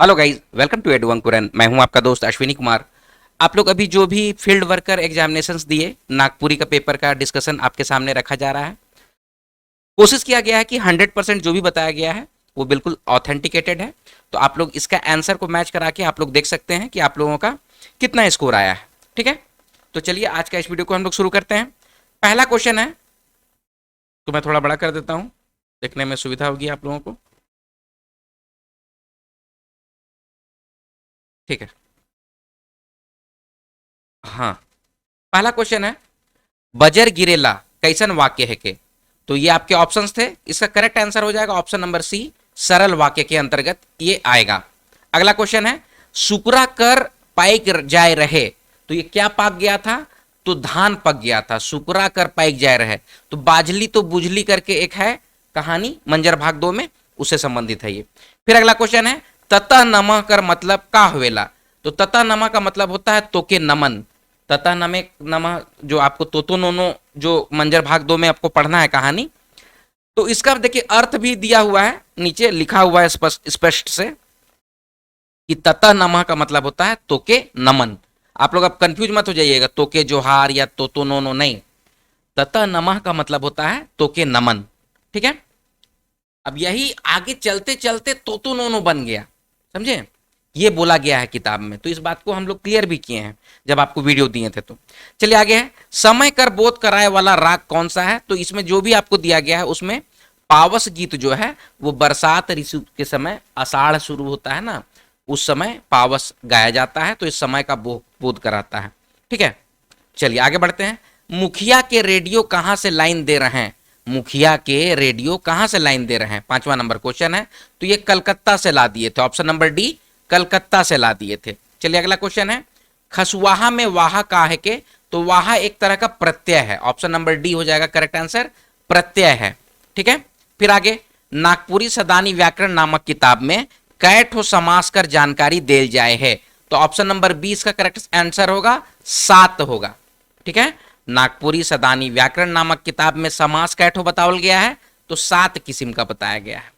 Hello guys, welcome to Edu Ankuran. मैं हूं आपका दोस्त अश्विनी कुमार। आप लोग अभी जो भी फील्ड वर्कर एग्जामिनेशंस दिए, नागपुरी का पेपर का डिस्कशन आपके सामने रखा जा रहा है। कोशिश किया गया है कि 100% जो भी बताया गया है वो बिल्कुल ऑथेंटिकेटेड है। तो आप लोग इसका आंसर को मैच करा के आप लोग देख सकते हैं कि आप लोगों का कितना स्कोर आया है। ठीक है, तो चलिए आज का इस वीडियो को हम लोग शुरू करते हैं। पहला क्वेश्चन है, तो मैं थोड़ा बड़ा कर देता हूँ, देखने में सुविधा होगी आप लोगों को। ठीक है, हाँ, पहला क्वेश्चन है, बजर गिरेला कैसन वाक्य है के। तो ये आपके ऑप्शंस थे, इसका करेक्ट आंसर हो जाएगा ऑप्शन नंबर सी, सरल वाक्य के अंतर्गत ये आएगा। अगला क्वेश्चन है, सुकुरा कर पाइक जाए रहे। तो ये क्या पाक गया था? तो धान पक गया था। सुकुरा कर पाइक जाए रहे, तो बाजली तो बुझली करके एक है कहानी मंजर भाग 2 में, उससे संबंधित है ये। फिर अगला क्वेश्चन है, ततः नमः कर मतलब का हुएला। तो ततः नमः का मतलब होता है तो के नमन। ततः नमे नमः जो आपको तोतो नोनो जो मंजर भाग 2 में आपको पढ़ना है कहानी, तो इसका देखिए अर्थ भी दिया हुआ है, नीचे लिखा हुआ है स्पष्ट स्पष्ट से कि ततः नमः का मतलब होता है तोके नमन। आप लोग अब कंफ्यूज मत हो जाइएगा, तोके जोहार या तोतो नोनो नहीं, ततः नमः का मतलब होता है तोके नमन। ठीक है, अब यही आगे चलते चलते तोतो नोनो बन गया, समझे? ये बोला गया है किताब में, तो इस बात को हम लोग क्लियर भी किए हैं जब आपको वीडियो दिए थे। तो चलिए आगे है, समय कर बोध कराए वाला राग कौन सा है। तो इसमें जो भी आपको दिया गया है उसमें पावस गीत जो है वो बरसात ऋतु के समय, आषाढ़ शुरू होता है ना, उस समय पावस गाया जाता है, तो इस समय का बोध कराता है। ठीक है, चलिए आगे बढ़ते हैं। मुखिया के रेडियो कहां से लाइन दे रहे हैं। मुखिया के रेडियो कहां से लाइन दे रहे हैं, 5वां नंबर क्वेश्चन है। तो ये कलकत्ता से ला दिए थे, ऑप्शन नंबर डी, कलकत्ता से ला दिए थे। चलिए अगला क्वेश्चन है, खसुआहा में वाहा का है के। तो वाहा एक तरह का प्रत्यय है, ऑप्शन नंबर डी हो जाएगा करेक्ट आंसर, प्रत्यय है। ठीक है, फिर आगे, नागपुरी सदानी व्याकरण नामक किताब में कै ठो समास कर जानकारी देल जाए है। तो ऑप्शन नंबर 20 का करेक्ट आंसर होगा 7 होगा। ठीक है, नागपुरी सदानी व्याकरण नामक किताब में समास कै ठो बतावल गया है, तो 7 किस्म का बताया गया है।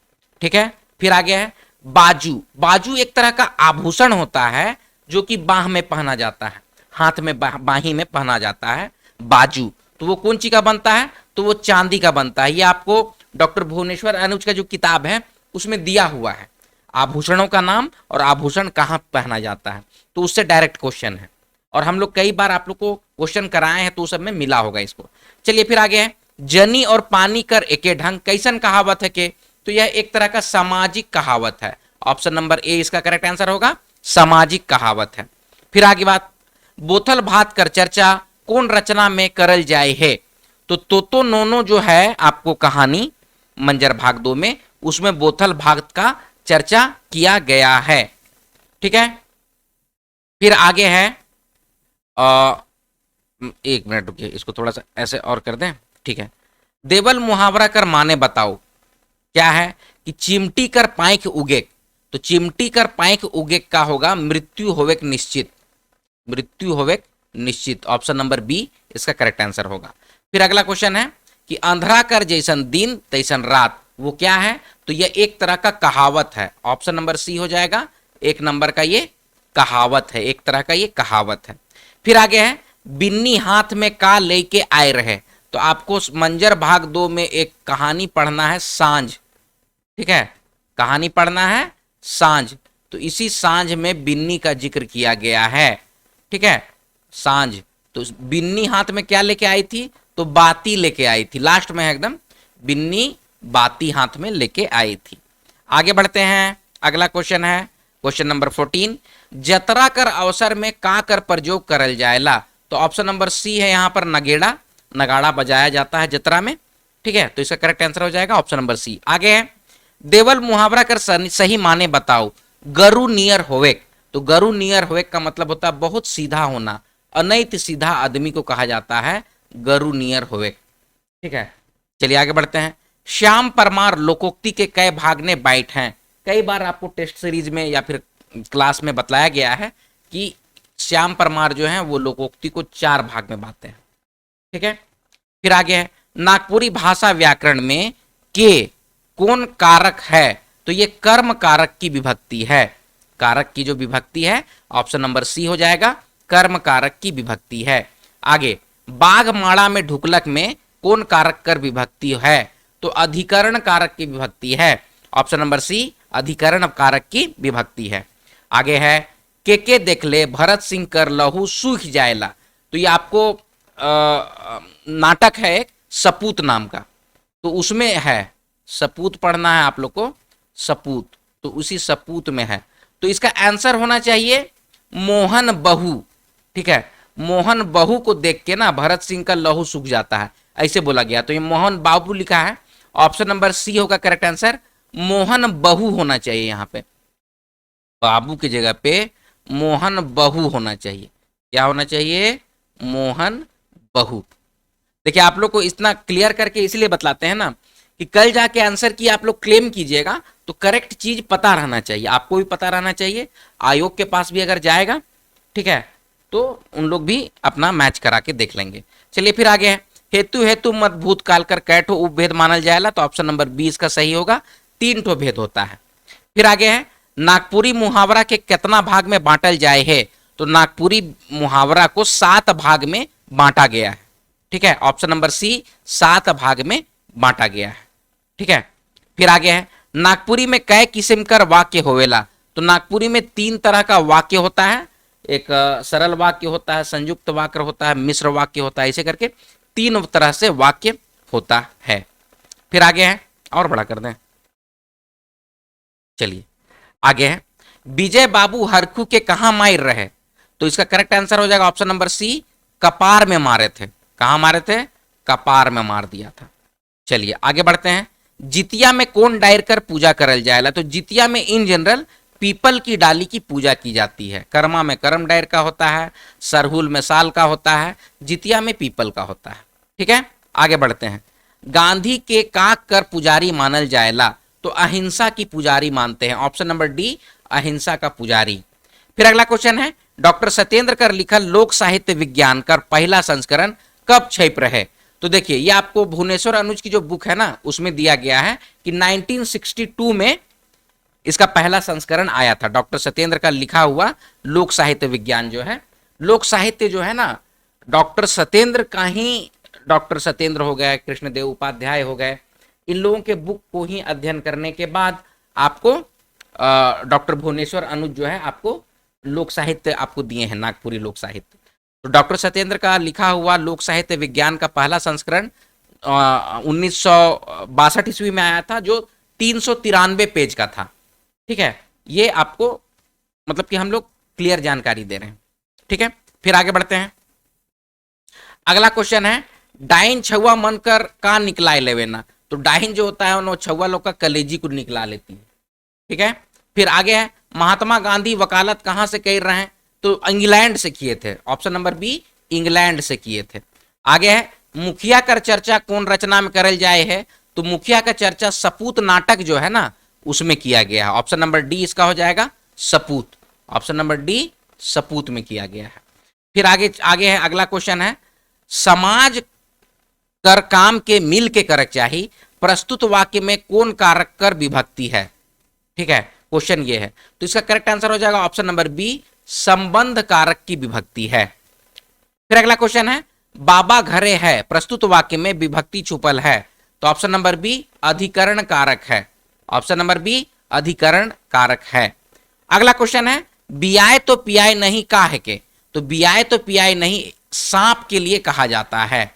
ठीक है, फिर आगे है, बाजू। बाजू एक तरह का आभूषण होता है जो कि बाह में पहना जाता है, हाथ में बाही में पहना जाता है बाजू। तो वो कौन चीज का बनता है? तो वो चांदी का बनता है। ये आपको डॉक्टर भुवनेश्वर अनुज का जो किताब है उसमें दिया हुआ है, आभूषणों का नाम और आभूषण कहाँ पहना जाता है, तो उससे डायरेक्ट क्वेश्चन है। और हम लोग कई बार आप लोग को क्वेश्चन कराए हैं, तो सब में मिला होगा इसको। चलिए फिर आगे है, जनी और पानी कर एके ढंग कैसन कहावत है के। तो यह एक तरह का सामाजिक कहावत है, ऑप्शन नंबर ए इसका करेक्ट आंसर होगा, सामाजिक कहावत है। फिर आगे बात, बोथल भात कर चर्चा कौन रचना में करल जाए है। तो तोतो नोनो जो है आपको कहानी मंजर भाग 2 में, उसमें बोथल भात का चर्चा किया गया है। ठीक है, फिर आगे है, एक मिनट रुकिए, इसको थोड़ा सा ऐसे और कर दें। ठीक है, देवल मुहावरा कर माने बताओ। क्या है कि चिमटी कर पाइक उगे। तो चिमटी कर पाइक उगे का होगा मृत्यु होवेक निश्चित, मृत्यु होवेक निश्चित, ऑप्शन नंबर बी इसका करेक्ट आंसर होगा। फिर अगला क्वेश्चन है कि अंधरा कर जैसन दिन तैसन रात, वो क्या है? तो यह एक तरह का कहावत है, ऑप्शन नंबर सी हो जाएगा, एक नंबर का ये कहावत है, एक तरह का ये कहावत है। फिर आगे है, बिन्नी हाथ में का लेके आए रहे। तो आपको मंजर भाग 2 में एक कहानी पढ़ना है, सांझ। ठीक है, कहानी पढ़ना है सांझ, तो इसी सांझ में बिन्नी का जिक्र किया गया है। ठीक है, सांझ, तो बिन्नी हाथ में क्या लेके आई थी? तो बाती लेके आई थी, लास्ट में है एकदम, बिन्नी बाती हाथ में लेके आई थी। आगे बढ़ते हैं, अगला क्वेश्चन है क्वेश्चन नंबर 14, जतरा कर अवसर में का कर प्रयोग करल जाएला। तो ऑप्शन नंबर सी है यहाँ पर, नगेड़ा, नगाड़ा बजाया जाता है जतरा में। ठीक है, तो इसका करेक्ट आंसर हो जाएगा ऑप्शन नंबर सी। आगे है, देवल मुहावरा कर सही माने बताओ, गरु नियर होवेक। तो गरु नियर होवेक का मतलब होता है बहुत सीधा होना, अनैत सीधा आदमी को कहा जाता है गरु नियर होवेक। ठीक है, चलिए आगे बढ़ते हैं, श्याम परमार लोकोक्ति के कई भाग ने बाइट हैं। कई बार आपको टेस्ट सीरीज में या फिर क्लास में बतलाया गया है कि श्याम परमार जो है वो लोकोक्ति को 4 भाग में बांटते हैं। ठीक है, फिर आगे है, नागपुरी भाषा व्याकरण में के कौन कारक है। तो ये कर्म कारक की विभक्ति है। कारक की जो विभक्ति है ऑप्शन नंबर सी हो जाएगा, कर्म कारक की विभक्ति है। आगे, बाघ माड़ा में ढुकलक में कौन कारक कर विभक्ति है? तो अधिकरण कारक की विभक्ति है, ऑप्शन नंबर सी अधिकरण कारक की विभक्ति है। आगे है, के देख ले भरत सिंह कर लहू सूख जाएला। तो ये आपको नाटक है एक सपूत नाम का, तो उसमें है, सपूत पढ़ना है आप लोग को, सपूत, तो उसी सपूत में है। तो इसका आंसर होना चाहिए मोहन बहू। ठीक है, मोहन बहू को देख के ना भरत सिंह का लहू सूख जाता है, ऐसे बोला गया। तो ये मोहन बाबू लिखा है, ऑप्शन नंबर सी होगा करेक्ट आंसर, मोहन बहू होना चाहिए। यहाँ पे बाबू की जगह पे मोहन बहू होना चाहिए। क्या होना चाहिए? मोहन बहू। देखिए, आप लोग को इतना क्लियर करके इसलिए बतलाते हैं ना कि कल जाके आंसर की आप लोग क्लेम कीजिएगा तो करेक्ट चीज पता रहना चाहिए, आपको भी पता रहना चाहिए, आयोग के पास भी अगर जाएगा, ठीक है, तो उन लोग भी अपना मैच करा के देख लेंगे। चलिए फिर आगे है, हेतु हेतु मत भूतकाल कर कैठो उपभेद मानल जाएगा। तो ऑप्शन नंबर 20 का सही होगा, 3 ठो भेद होता है। फिर आगे है, नागपुरी मुहावरा के कितना भाग में बांटल जाए है? तो नागपुरी मुहावरा को 7 भाग में बांटा गया है। ठीक है, ऑप्शन नंबर सी 7 भाग में बांटा गया है। ठीक है, फिर आगे है, नागपुरी में कै किस्म कर वाक्य होवेला? तो नागपुरी में 3 तरह का वाक्य होता है, एक सरल वाक्य होता है, संयुक्त वाक्य होता है, मिश्र वाक्य होता है, ऐसे करके 3 तरह से वाक्य होता है। फिर आगे है, और बड़ा कर दें, चलिए आगे है, विजय बाबू हरखू के कहां मार रहे? तो इसका करेक्ट आंसर हो जाएगा ऑप्शन नंबर सी, कपार में मारे थे। कहां मारे थे? कपार में मार दिया था। चलिए आगे बढ़ते हैं, जितिया में कौन डायर कर पूजा करल जाएला? तो जितिया में इन जनरल पीपल की डाली की पूजा की जाती है। कर्मा में करम डायर का होता है, सरहुल में साल का होता है, जितिया में पीपल का होता है। ठीक है, आगे बढ़ते हैं, गांधी के काक कर पुजारी मानल जाएला? तो अहिंसा की पुजारी मानते हैं, ऑप्शन नंबर डी अहिंसा का पुजारी। फिर अगला क्वेश्चन है, डॉक्टर सत्येंद्र कर लिखल लोक साहित्य विज्ञान कर पहला संस्करण कब छप रहे? तो देखिए, ये आपको भुवनेश्वर अनुज की जो बुक है ना, उसमें दिया गया है कि 1962 में इसका पहला संस्करण आया था। डॉक्टर सत्येंद्र का लिखा हुआ लोक साहित्य विज्ञान जो है, लोक साहित्य जो है ना, डॉक्टर सत्येंद्र का ही, डॉक्टर सत्येंद्र हो गए, कृष्णदेव उपाध्याय हो गए, इन लोगों के बुक को ही अध्ययन करने के बाद आपको डॉक्टर भुवनेश्वर अनुज जो है आपको लोक साहित्य आपको दिए हैं, नागपुरी लोक साहित्य। तो डॉक्टर सत्येंद्र का लिखा हुआ लोक साहित्य विज्ञान का पहला संस्करण 1962 ईस्वी में आया था, जो 393 पेज का था। ठीक है, ये आपको मतलब कि हम लोग क्लियर जानकारी दे रहे हैं। ठीक है, फिर आगे बढ़ते हैं, अगला क्वेश्चन है, डाइन छुआ मन कर का निकलाए लेवेना? तो डाइन जो होता है वो छुआ लोग का कलेजी को निकला लेती है। ठीक है, फिर आगे है, महात्मा गांधी वकालत कहां से कर रहे हैं? तो इंग्लैंड से किए थे, ऑप्शन नंबर बी इंग्लैंड से किए थे। आगे है, मुखिया कर चर्चा कौन रचना में करल जाए है? तो मुखिया का चर्चा सपूत नाटक जो है ना, उसमें किया गया है। ऑप्शन नंबर डी इसका हो जाएगा सपूत, ऑप्शन नंबर डी सपूत में किया गया है। फिर आगे है, अगला क्वेश्चन है, समाज कर काम के मिल के करक चाहिए, प्रस्तुत वाक्य में कौन कारक कर विभक्ति है? ठीक है, क्वेश्चन ये है, तो इसका करेक्ट आंसर हो जाएगा ऑप्शन नंबर बी संबंध कारक की विभक्ति है। फिर अगला क्वेश्चन है, बाबा घरे है, प्रस्तुत वाक्य में विभक्ति छुपल है? तो ऑप्शन नंबर बी अधिकरण कारक है, ऑप्शन नंबर बी अधिकरण कारक है। अगला क्वेश्चन है, बियाए तो पियाए नहीं का है के? तो बियाए तो पियाए नहीं सांप के लिए कहा जाता है,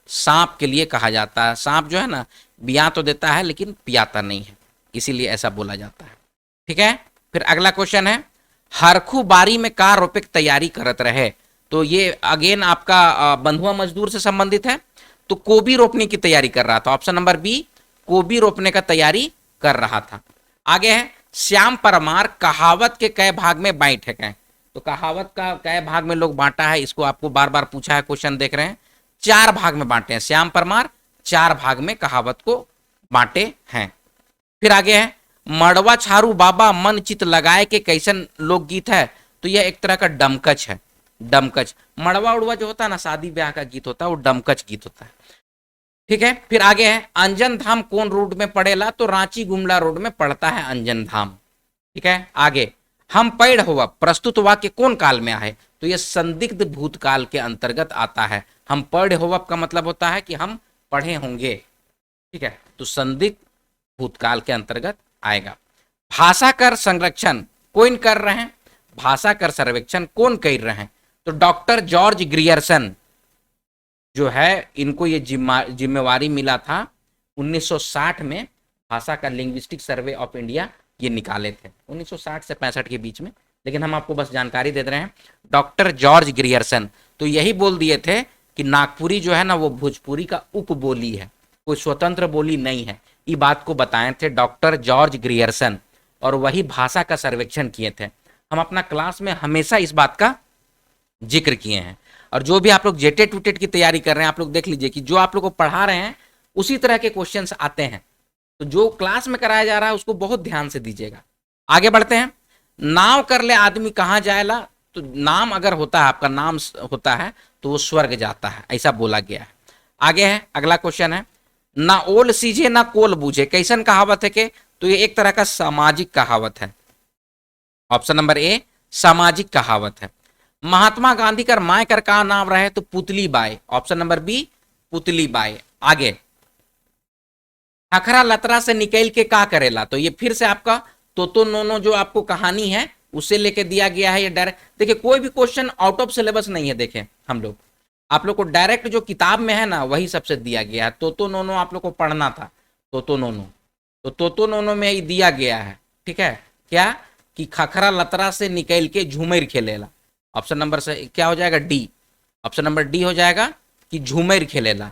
सांप के लिए कहा जाता है। सांप जो है ना, बिया तो देता है लेकिन पियाता नहीं है, इसीलिए ऐसा बोला जाता है। ठीक है, फिर अगला क्वेश्चन है, हरखू बारी में कार रोपे की तैयारी करत रहे? तो ये अगेन आपका बंधुआ मजदूर से संबंधित है, तो कोबी रोपने की तैयारी कर रहा था, ऑप्शन नंबर बी कोबी रोपने का तैयारी कर रहा था। आगे है, श्याम परमार कहावत के कै भाग में बांट है? तो कहावत का कै भाग में लोग बांटा है, इसको आपको बार बार पूछा है, क्वेश्चन देख रहे हैं, 4 भाग में बांटे हैं। श्याम परमार 4 भाग में कहावत को बांटे हैं। फिर आगे है, मड़वा छारू बाबा मन चित लगाए के कैसन लोकगीत है? तो यह एक तरह का डमकच है, डमकच। मड़वा उड़वा जो होता है ना, शादी ब्याह का गीत होता है, वो डमकच गीत होता है। ठीक है, फिर आगे है, अंजन धाम कौन रोड में पड़ेला? तो रांची गुमला रोड में पड़ता है अंजन धाम। ठीक है, आगे, हम पढ़ हुआ प्रस्तुत वाक्य कौन काल में आए, तो यह संदिग्ध भूतकाल के अंतर्गत आता है। हम पढ़ हुआ का मतलब होता है कि हम पढ़े होंगे, ठीक है, तो संदिग्ध भूतकाल के अंतर्गत आएगा। भाषा कर संरक्षण कौन कर रहे हैं, भाषा कर सर्वेक्षण कौन कर रहे हैं, तो डॉक्टर जॉर्ज ग्रियर्सन जो है, इनको ये जिम्मेवारी मिला था 1960 में, भाषा का लिंग्विस्टिक सर्वे ऑफ इंडिया ये निकाले थे 1960 से 65 के बीच में, लेकिन हम आपको बस जानकारी दे रहे हैं। डॉक्टर जॉर्ज ग्रियर्सन तो यही बोल दिए थे कि नागपुरी जो है ना वो भोजपुरी का उपबोली है, कोई स्वतंत्र बोली नहीं है, ये बात को बताए थे डॉक्टर जॉर्ज ग्रियर्सन, और वही भाषा का सर्वेक्षण किए थे। हम अपना क्लास में हमेशा इस बात का जिक्र किए हैं, और जो भी आप लोग जेटेट टूटेट की तैयारी कर रहे हैं, आप लोग देख लीजिए कि जो आप लोग को पढ़ा रहे हैं उसी तरह के क्वेश्चंस आते हैं, तो जो क्लास में कराया जा रहा है उसको बहुत ध्यान से दीजिएगा। आगे बढ़ते हैं। नाव कर ले आदमी कहाँ जाएला, तो नाम अगर होता है, आपका नाम होता है तो वो स्वर्ग जाता है, ऐसा बोला गया है। आगे है, अगला क्वेश्चन है, ना ओल सीझे ना कोल बूझे कैसन कहावत है के, तो ये एक तरह का सामाजिक कहावत है। ऑप्शन नंबर ए सामाजिक कहावत है। महात्मा गांधी कर माए कर का नाम रहे, तो Putli Bai, option number B Putli Bai. आगे, खखरा लतरा से निकल के का करेला, तो ये फिर से आपका तोतो नोनो जो आपको कहानी है उससे लेके दिया गया है। ये डायरेक्ट देखिए, कोई भी क्वेश्चन आउट ऑफ सिलेबस नहीं है। देखें हम लोग, आप लोग को डायरेक्ट जो किताब में है ना वही सबसे दिया गया है। तोतो नोनो आप लोग को पढ़ना था, तोतो नोनो, तो तोतो नोनो में ही दिया गया है, ठीक है, क्या कि खखरा लतरा से निकल के झूमर खेलेला। ऑप्शन नंबर से क्या हो जाएगा, डी, ऑप्शन नंबर डी हो जाएगा कि झूमर खेलेला।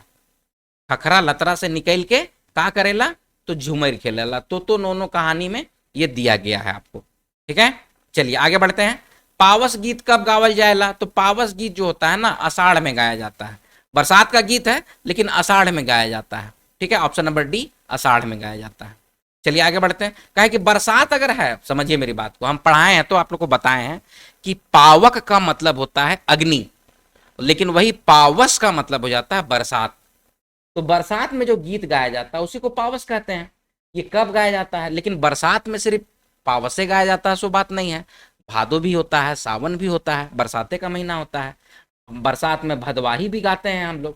खखरा लतरा से निकल के का करेला, तो झूमर खेलेला। तो नोनो कहानी में ये दिया गया है आपको, ठीक है। चलिए आगे बढ़ते हैं। पावस गीत कब गावल जाएला, तो पावस गीत जो होता है ना आषाढ़ में गाया जाता है। बरसात का गीत है लेकिन आषाढ़ में गाया जाता है, ठीक है, ऑप्शन नंबर डी आषाढ़ में गाया जाता है। चलिए आगे बढ़ते हैं। कहे कि बरसात अगर है, समझिए मेरी बात को, हम पढ़ाए हैं तो आप लोग को बताए हैं कि पावक का मतलब होता है अग्नि, लेकिन वही पावस का मतलब हो जाता है बरसात। तो बरसात में जो गीत गाया जाता है उसी को पावस कहते हैं। ये कब गाया जाता है, लेकिन बरसात में सिर्फ पावस से गाया जाता है सो बात नहीं है, भादो भी होता है, सावन भी होता है, बरसाते का महीना होता है, बरसात में भदवाही भी गाते हैं हम लोग,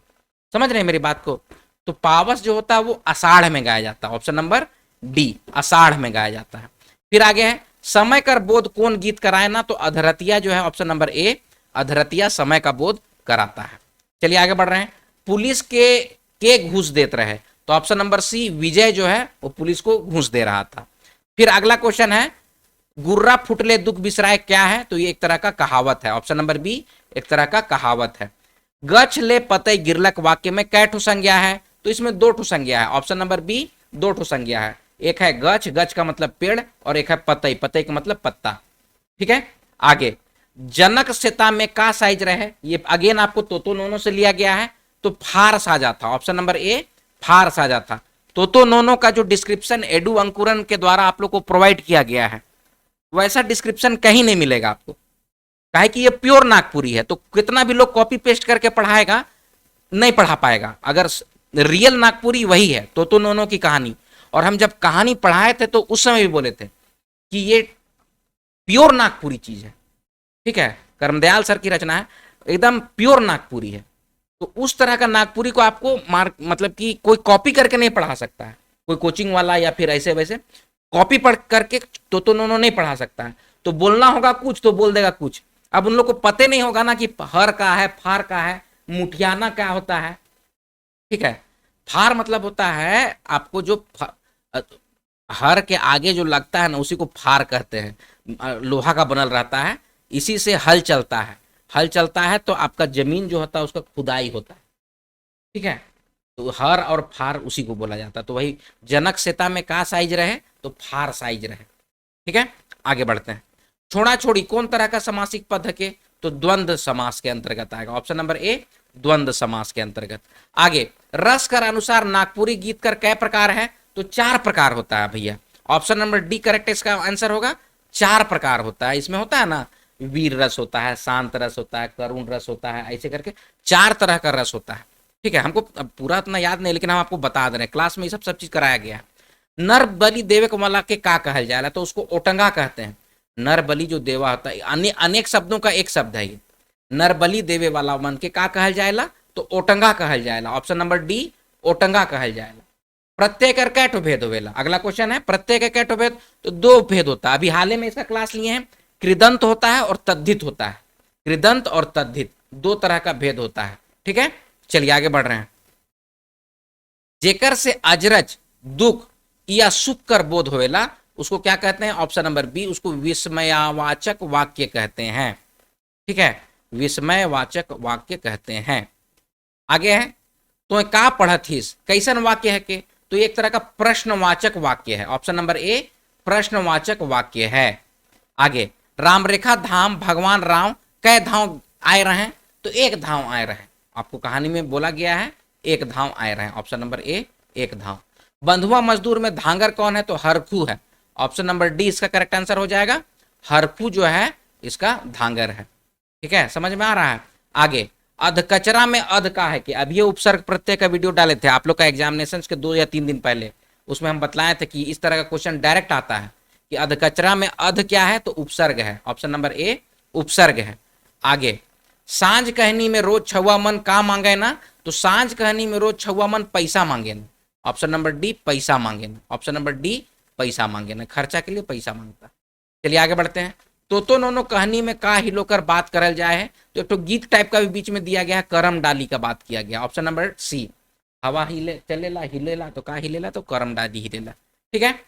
समझ रहे हैं मेरी बात को। तो पावस जो होता है वो आषाढ़ में गाया जाता है, ऑप्शन नंबर डी आषाढ़ में गाया जाता है। फिर आगे है, समय कर बोध कौन गीत कराए ना, तो अधरतिया जो है, ऑप्शन नंबर ए अधरतिया समय का बोध कराता है। चलिए आगे बढ़ रहे हैं। पुलिस के घूस देते रहे, तो ऑप्शन नंबर सी विजय जो है वो पुलिस को घूस दे रहा था। फिर अगला क्वेश्चन है, गुर्रा फुटले दुख बिसराए क्या है, तो ये एक तरह का कहावत है, ऑप्शन नंबर बी एक तरह का कहावत है। गछ ले पतई गिरलक वाक्य में कै ठो संज्ञा है, तो इसमें दो ठो संज्ञा है, ऑप्शन नंबर बी दो ठो संज्ञा है। एक है गछ, गछ का मतलब पेड़, और एक है पतई, पतई का मतलब पत्ता, ठीक है। आगे, जनक सेता में का साइज रहे, ये अगेन आपको तोतो नोनो से लिया गया है, तो फार साजा था, ऑप्शन नंबर ए फार साजा था। तोतो नोनो का जो डिस्क्रिप्शन एडू अंकुरन के द्वारा आप लोग को प्रोवाइड किया गया है वैसा डिस्क्रिप्शन कहीं नहीं मिलेगा आपको, काहे कि ये प्योर नागपुरी है, तो कितना भी लोग कॉपी पेस्ट करके पढ़ाएगा नहीं पढ़ा पाएगा। अगर रियल नागपुरी वही है, तोतो नोनो की कहानी, और हम जब कहानी पढ़ाए थे तो उस समय भी बोले थे कि ये प्योर नागपुरी चीज है, ठीक है, कर्मदयाल सर की रचना है, एकदम प्योर नागपुरी है। तो उस तरह का नागपुरी को आपको मतलब कि कोई कॉपी करके नहीं पढ़ा सकता है, कोई कोचिंग वाला या फिर ऐसे वैसे कॉपी पढ़ करके तो नोनो नहीं पढ़ा सकता है। तो बोलना होगा कुछ तो बोल देगा कुछ। अब उन लोग को पते नहीं होगा ना कि हर का है, फार का है, मुठियाना क्या होता है, ठीक है। फार मतलब होता है आपको जो हर के आगे जो लगता है ना उसी को फार कहते हैं, लोहा का बनल रहता है, इसी से हल चलता है। हल चलता है तो आपका जमीन जो होता है उसका खुदाई होता है, ठीक है। तो हर और फार उसी को बोला जाता है। तो वही जनक सेता में का साइज रहे, तो फार साइज रहे, ठीक है। आगे बढ़ते हैं। छोड़ा छोड़ी कौन तरह का समासिक पद है के, तो द्वंद्व समास के अंतर्गत आएगा, ऑप्शन नंबर ए द्वंद्व समास के अंतर्गत। आगे, रस कर अनुसार नागपुरी गीत कर कै प्रकार है, तो 4 प्रकार होता है भैया, ऑप्शन नंबर डी करेक्ट इसका आंसर होगा। 4 प्रकार होता है, इसमें होता है ना वीर रस होता है, शांत रस होता है, करुण रस होता है, ऐसे करके 4 तरह का रस होता है, ठीक है। हमको पूरा इतना याद नहीं, लेकिन हम आपको बता दे रहे हैं, क्लास में ये सब चीज कराया गया है। नर बलि देवे को मला के का कहल जाएगा, तो उसको ओटंगा कहते हैं। नर बलि जो देवा होता है, अनेक शब्दों का एक शब्द है ये। नर बलि देवे वाला मन के का कहल जाएला, तो ओटंगा कहल जाएला। ऑप्शन नंबर डी ओटंगा कहल जाएला। प्रत्यय कर कै ठो भेद होवेला, अगला क्वेश्चन है प्रत्यय के कै ठो भेद, तो दो भेद होता है। अभी हाल ही में इसका क्लास लिए हैं, कृदंत होता है और तद्धित होता है। कृदंत और तद्धित दो तरह का भेद होता है, ठीक है। चलिए आगे बढ़ रहे हैं। जेकर से अजरज दुख या सुख कर बोध होवेला उसको क्या कहते हैं, ऑप्शन नंबर बी, उसको विस्मयावाचक वाक्य कहते हैं, ठीक है, विस्मयवाचक वाक्य कहते हैं। आगे है, तो का पढ़थिस कैसन वाक्य है के, तो एक तरह का प्रश्नवाचक वाक्य है। ऑप्शन नंबर ए प्रश्नवाचक वाक्य है। आगे, राम रेखा धाम भगवान राम कै धाम आए रहे, तो एक धाम आए रहे। आपको कहानी में बोला गया है एक धाम आए रहे। ऑप्शन नंबर ए एक धाम। बंधुआ मजदूर में धांगर कौन है, तो हरखू है। ऑप्शन नंबर डी इसका करेक्ट आंसर हो जाएगा। हरखू जो है इसका धांगर है, ठीक है, समझ में आ रहा है। आगे, अधकचरा में अध का है कि अभी ये उपसर्ग प्रत्यय का वीडियो डाले थे आप लोग का एग्जामिनेशन के 2 या 3 दिन पहले, उसमें हम बतलाए थे कि इस तरह का क्वेश्चन डायरेक्ट आता है कि अधकचरा में अध क्या है, तो उपसर्ग है। ऑप्शन नंबर ए उपसर्ग है। आगे, सांझ कहनी में रोज छुआ मन का मांगे ना, तो सांझ कहनी में रोज छुआ मन पैसा मांगे ना। ऑप्शन नंबर डी पैसा मांगे ना। ऑप्शन नंबर डी पैसा मांगे ना, खर्चा के लिए पैसा मांगता। चलिए आगे बढ़ते हैं। तो नोनो कहानी में का हिलोकर बात करल जाए है, तो एक तो गीत टाइप का भी बीच में दिया गया है, करम डाली का बात किया गया। ऑप्शन नंबर सी, हवा हिले चलेला हिलेला तो का हिलेला, तो करम डाली हिलेला, ठीक है।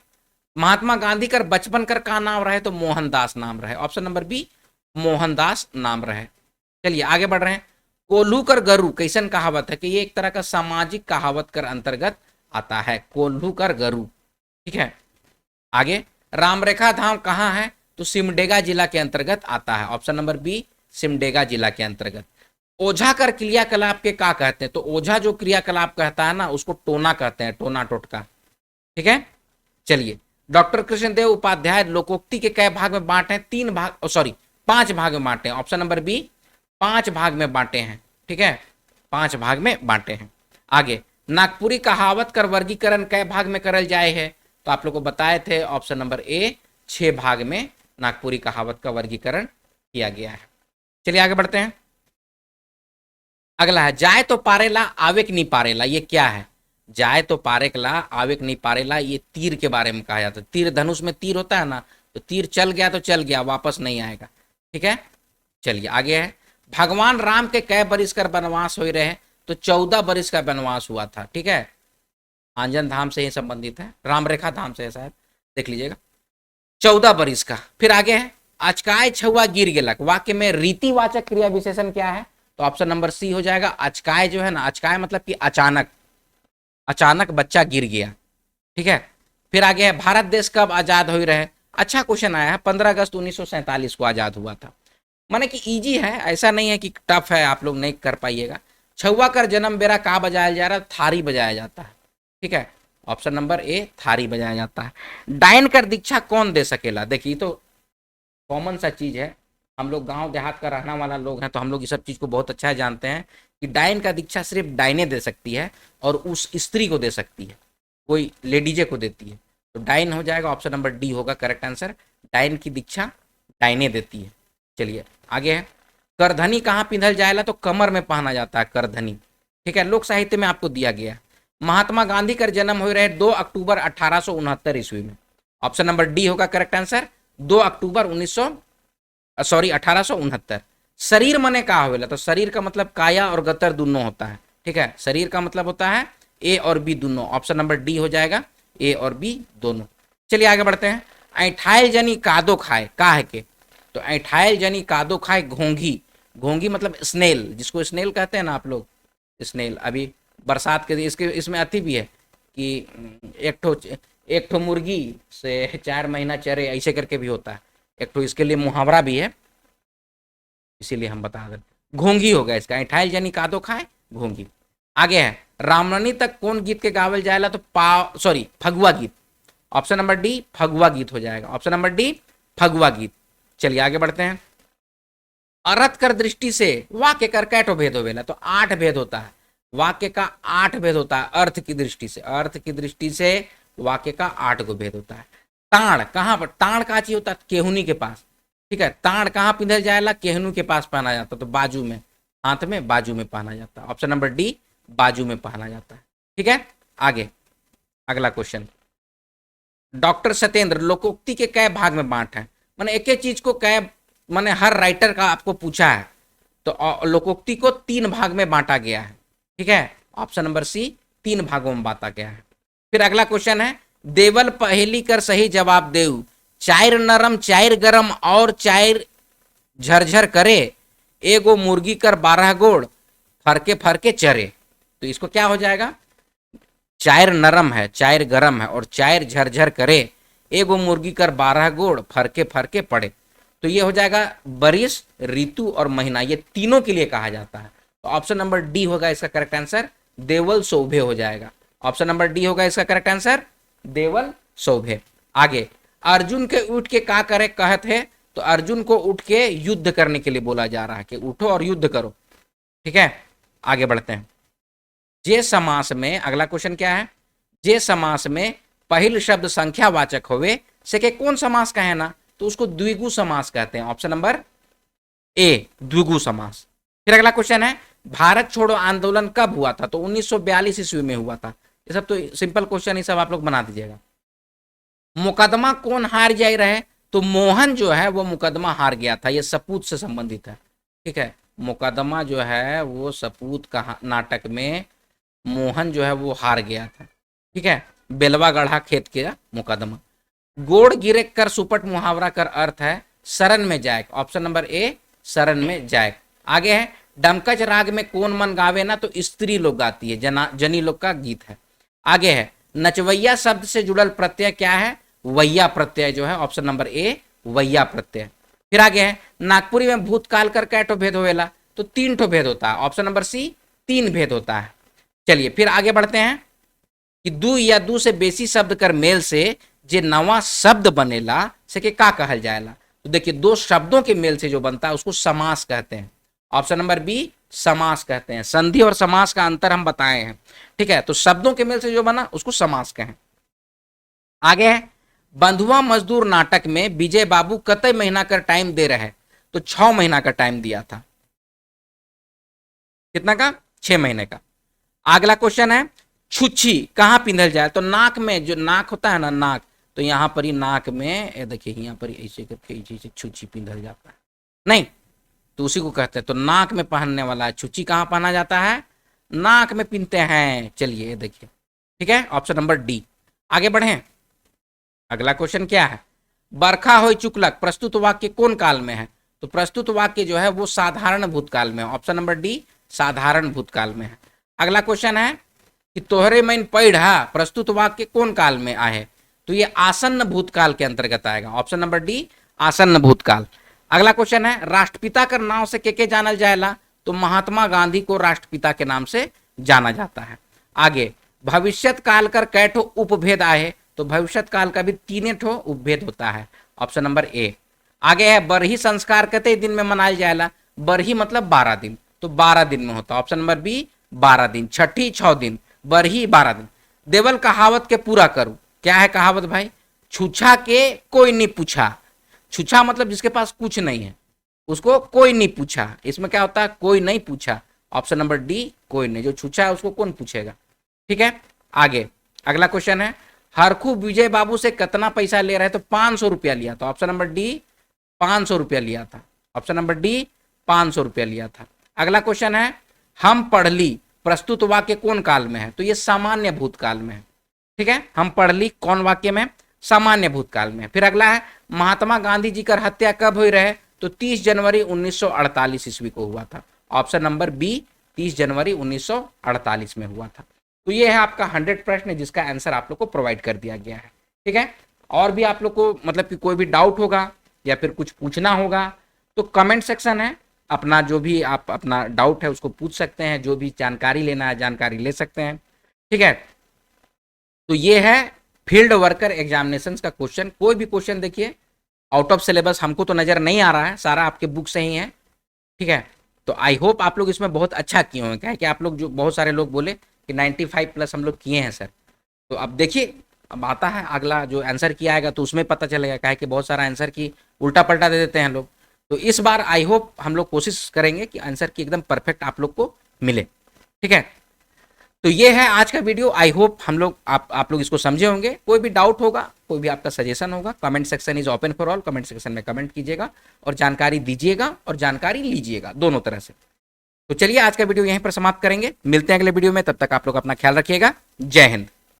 महात्मा गांधी कर बचपन कर का नाम रहे, तो मोहनदास नाम रहे। ऑप्शन नंबर बी मोहनदास नाम रहे। चलिए आगे बढ़ रहे हैं। कोल्हू कर गरु कैसन कहावत है, कि ये एक तरह का सामाजिक कहावत कर अंतर्गत आता है, कोल्हू कर गरु, ठीक है। आगे, रामरेखा धाम कहाँ है, तो सिमडेगा जिला के अंतर्गत आता है। ऑप्शन नंबर बी सिमडेगा जिला के अंतर्गत। ओझा कर क्रियाकलाप के का कहते हैं, तो ओझा जो क्रियाकलाप कहता है ना उसको टोना कहते हैं, टोना टोटका, ठीक है। चलिए, डॉक्टर कृष्णदेव उपाध्याय लोकोक्ति के कई भाग में बांटे हैं, 3 भाग, सॉरी 5 भाग में बांटे हैं। ऑप्शन नंबर बी 5 भाग में बांटे हैं, ठीक है, 5 भाग में बांटे हैं। आगे, नागपुरी कहावत कर वर्गीकरण कई भाग में करल जाए है, तो आप लोग को बताए थे ऑप्शन नंबर ए 6 भाग में नागपुरी कहावत का वर्गीकरण किया गया है। चलिए आगे बढ़ते हैं। अगला है, जाए तो पारेला आवेक नहीं पारेला, ये क्या है, जाए तो पारेला आवेक नहीं पारेला, ये तीर के बारे में कहा जाता है। तीर धनुष में तीर होता है ना, तो तीर चल गया तो चल गया, वापस नहीं आएगा, ठीक है। चलिए आगे है, भगवान राम के कै बरिस कर वनवास हो रहे, तो 14 बरिस का वनवास हुआ था, ठीक है। आंजन धाम से ही संबंधित है, रामरेखा धाम से है शायद, देख लीजिएगा, 14 बरिस का। फिर आगे है, अचकाय छुआ गिर गेलक, वाक्य में रीतिवाचक क्रिया विशेषण क्या है, तो ऑप्शन नंबर सी हो जाएगा। अचकाय जो है ना, अचकाय मतलब कि अचानक, अचानक बच्चा गिर गया, ठीक है। फिर आगे है, भारत देश कब आजाद हो रहे, अच्छा क्वेश्चन आया है, 15 अगस्त 1947 को आजाद हुआ था। माने कि इजी है, ऐसा नहीं है कि टफ है, आप लोग नहीं कर पाइएगा। छुआ कर जन्म बेरा का बजाया जा रहा है, थारी बजाया जाता है, ठीक है। ऑप्शन नंबर ए थारी बजाया जाता है। डायन कर दीक्षा कौन दे सकेला, देखिए तो कॉमन सा चीज है, हम लोग गांव देहात का रहने वाला लोग हैं, तो हम लोग इस सब चीज को बहुत अच्छा जानते हैं कि डायन का दीक्षा सिर्फ डायने दे सकती है और उस स्त्री को दे सकती है, कोई लेडीजे को देती है, तो डायन हो जाएगा। ऑप्शन नंबर डी होगा करेक्ट आंसर, डायन की दीक्षा डायने देती है। चलिए आगे है, करधनी कहाँ पिंधल जाएला, तो कमर में पहना जाता है करधनी, ठीक है, लोक साहित्य में आपको दिया गया। महात्मा गांधी का जन्म हो रहे 2 अक्टूबर 1869 ईस्वी में। ऑप्शन नंबर डी होगा करेक्ट आंसर, 2 अक्टूबर 1869। शरीर मने का होवेला, तो शरीर का मतलब काया और गतर दोनों होता है, ठीक है, शरीर का मतलब होता है ए और बी दोनों। ऑप्शन नंबर डी हो जाएगा, ए और बी दोनों। चलिए आगे बढ़ते हैं। ऐठाइल जनी कादो खाए का है के, तो ऐठाइल जनी कादो खाए घोंघी, घोंघी मतलब स्नेल, जिसको स्नेल कहते हैं ना आप लोग, स्नेल। अभी बरसात के इसके इसमें अति भी है कि एक ठो मुर्गी से 4 महीना चरे, ऐसे करके भी होता है, एक ठो इसके लिए मुहावरा भी है, इसीलिए हम बता दें, घोंघी होगा इसका, ऐठाइल जनी कादो खाए घोंघी। आगे है, रामनवमी तक कौन गीत के गावल जाएला, तो फगुआ गीत। ऑप्शन नंबर डी फगुआ गीत हो जाएगा, ऑप्शन नंबर डी फगुआ गीत। चलिए आगे बढ़ते हैं। अर्थ कर दृष्टि से वाक्य कर कैठो भेद होवेला, तो 8 भेद होता है, वाक्य का 8 भेद होता है अर्थ की दृष्टि से, अर्थ की दृष्टि से वाक्य का 8 गो भेद होता है। ताड़ कहाँ पर, ताड़ का चीज होता है केहुनी के पास, ठीक है, ताड़ कहाँ पिंधल जाएला, केहनू के पास पहना जाता, तो बाजू में, हाथ में बाजू में पहना जाता है। ऑप्शन नंबर डी, बाजू में पहना जाता है। ठीक है, आगे अगला क्वेश्चन। डॉक्टर सत्येंद्र, लोकोक्ति के कई भाग में बांट है, मैंने एक एक चीज को कई, मैंने हर राइटर का आपको पूछा है, तो लोकोक्ति को 3 भाग में बांटा गया है। ठीक है, ऑप्शन नंबर सी, 3 भागों में बांटा गया है। फिर अगला क्वेश्चन है, देवल पहेली कर सही जवाब देऊ, चायर नरम चायर गरम और चायर झरझर करे, एगो मुर्गी कर 12 गोड़, फरके फरके चरे। तो इसको क्या हो जाएगा, चायर नरम है, चायर गरम है और चायर झरझर करे, एगो मुर्गी कर 12 गोड़, फरके फरके पड़े। तो ये हो जाएगा बरिस, ऋतु और महीना, ये तीनों के लिए कहा जाता है। तो ऑप्शन नंबर डी होगा इसका करेक्ट आंसर, देवल सौभे हो जाएगा। ऑप्शन नंबर डी होगा इसका करेक्ट आंसर, देवल सौभे। आगे, अर्जुन के उठ के का करे कहत है, तो अर्जुन को उठ के युद्ध करने के लिए बोला जा रहा है कि उठो और युद्ध करो। ठीक है, आगे बढ़ते हैं। जे समास में, अगला क्वेश्चन क्या है, जे समास में पहिल शब्द संख्यावाचक होवे से के कौन समास का है ना, तो उसको द्विगु समास कहते हैं। ऑप्शन नंबर ए, द्विगु समास। फिर अगला क्वेश्चन है, भारत छोड़ो आंदोलन कब हुआ था, तो 1942 ईस्वी में हुआ था। ये सब तो सिंपल क्वेश्चन, ये सब आप लोग बना दीजिएगा। मुकदमा कौन हार जाए रहे, तो मोहन जो है वो मुकदमा हार गया था, ये सपूत से संबंधित है। ठीक है, मुकदमा जो है वो सपूत का नाटक में मोहन जो है वो हार गया था। ठीक है, बेलवा गढ़ा खेत के मुकदमा। गोड़ गिरे कर सुपट मुहावरा कर अर्थ है शरण में जाए। ऑप्शन नंबर ए, शरण में जाए। आगे है, डमकच राग में कौन मन गावे ना, तो स्त्री लोग गाती है, जनी लोग का गीत है। आगे है, नचवैया शब्द से जुड़ल प्रत्यय क्या है, वैया प्रत्यय जो है, ऑप्शन नंबर ए, वैया प्रत्यय। फिर आगे है, नागपुरी में भूतकाल कर कै ठो भेद होवेला, तो 3 ठो भेद होता है। ऑप्शन नंबर सी, 3 भेद होता है। चलिए फिर आगे बढ़ते हैं कि दू या दू से बेसी शब्द कर मेल से जे नवा शब्द बनेला से के का कहल जाएला, तो देखिए 2 शब्दों के मेल से जो बनता है उसको समास कहते हैं। ऑप्शन नंबर बी, समास कहते हैं। संधि और समास का अंतर हम बताए हैं। ठीक है, तो शब्दों के मेल से जो बना उसको समास कहें। आगे है, बंधुआ मजदूर नाटक में विजय बाबू कतई महीना का टाइम दे रहे, तो 6 महीना का टाइम दिया था। कितना का, 6 महीने का। अगला क्वेश्चन है, छुच्छी कहाँ पिंधल जाए, तो नाक में, जो नाक होता है ना, नाक, तो यहाँ पर ही नाक में, देखिए यहाँ पर ऐसे करके ऐसे छुच्छी पिंधल जाता है, नहीं तो उसी को कहते हैं। तो नाक में पहनने वाला छुच्छी कहाँ पहना जाता है, नाक में पिनते हैं। चलिए देखिए, ठीक है, ऑप्शन नंबर डी। आगे बढ़े, अगला क्वेश्चन क्या है, बरखा हो चुकलक प्रस्तुत वाक्य कौन काल में है, तो प्रस्तुत वाक्य जो है वो साधारण भूतकाल में है। ऑप्शन नंबर डी, साधारण भूतकाल में है। अगला क्वेश्चन है कि तोहरे मैन पढ़ा प्रस्तुत वाक्य कौन काल में आए, तो ये आसन्न भूतकाल के अंतर्गत आएगा। ऑप्शन नंबर डी, आसन्न भूतकाल। अगला क्वेश्चन है, राष्ट्रपिता का नाम से के जानल जाएला, तो महात्मा गांधी को राष्ट्रपिता के नाम से जाना जाता है। आगे, भविष्यत काल कर कै ठो उपभेद आए, तो भविष्यत काल का भी 3 ठो उपभेद होता है। Option number A. आगे है, बरही संस्कार कते दिन में मनाया जाएला, बरही मतलब 12 दिन, तो 12 दिन में होता है। ऑप्शन नंबर बी, 12 दिन। छठी 6 दिन, बरही 12 दिन। देवल कहावत के पूरा करूं, क्या है कहावत भाई, छुछा के कोई नहीं पूछा। छुछा मतलब जिसके पास कुछ नहीं है उसको कोई नहीं पूछा, इसमें क्या होता है, कोई नहीं पूछा। ऑप्शन नंबर डी, कोई नहीं, जो छुछा है उसको कौन पूछेगा। ठीक है, आगे अगला क्वेश्चन है, हरखू विजय बाबू से कितना पैसा ले रहे, तो 500 रुपया लिया था। ऑप्शन नंबर डी, 500 रुपया लिया था। ऑप्शन नंबर डी, 500 रुपया लिया था। अगला क्वेश्चन है, हम पढ़ ली प्रस्तुत वाक्य कौन काल में है, तो ये सामान्य भूतकाल में है। ठीक है, हम पढ़ ली कौन वाक्य में, सामान्य भूतकाल में। फिर अगला है, महात्मा गांधी जी का हत्या कब हुई रहे, तो 30 जनवरी 1948 ईस्वी को हुआ था। ऑप्शन नंबर बी, 30 जनवरी 1948 में हुआ था। तो ये है आपका 100 प्रश्न जिसका आंसर आप लोग को प्रोवाइड कर दिया गया है। ठीक है, और भी आप लोग को मतलब कि कोई भी डाउट होगा या फिर कुछ पूछना होगा तो कमेंट सेक्शन है, अपना जो भी आप अपना डाउट है उसको पूछ सकते हैं, जो भी जानकारी लेना है जानकारी ले सकते हैं। ठीक है, तो ये है फील्ड वर्कर एग्जामिनेशन का क्वेश्चन। कोई भी क्वेश्चन देखिए आउट ऑफ सिलेबस हमको तो नजर नहीं आ रहा है, सारा आपके बुक से ही है। ठीक है, तो आई होप आप लोग इसमें बहुत अच्छा किए होंगे, क्या है कि आप लोग जो बहुत सारे लोग बोले कि 95 प्लस हम लोग किए हैं सर। तो अब देखिए, अब आता है अगला जो आंसर किया आएगा तो उसमें पता चलेगा, क्या है कि बहुत सारा आंसर की उल्टा पलटा दे देते हैं लोग। तो इस बार आई होप हम लोग कोशिश करेंगे कि आंसर की एकदम परफेक्ट आप लोग को मिले। ठीक है, तो ये है आज का वीडियो। आई होप हम लोग आप लोग इसको समझे होंगे। कोई भी डाउट होगा, कोई भी आपका सजेशन होगा, comment section is open for all. Comment section में कमेंट कीजिएगा और जानकारी दीजिएगा और जानकारी लीजिएगा, दोनों तरह से। तो चलिए आज का वीडियो यहीं पर समाप्त करेंगे, मिलते हैं अगले वीडियो में। तब तक आप लोग अपना ख्याल रखिएगा। जय हिंद।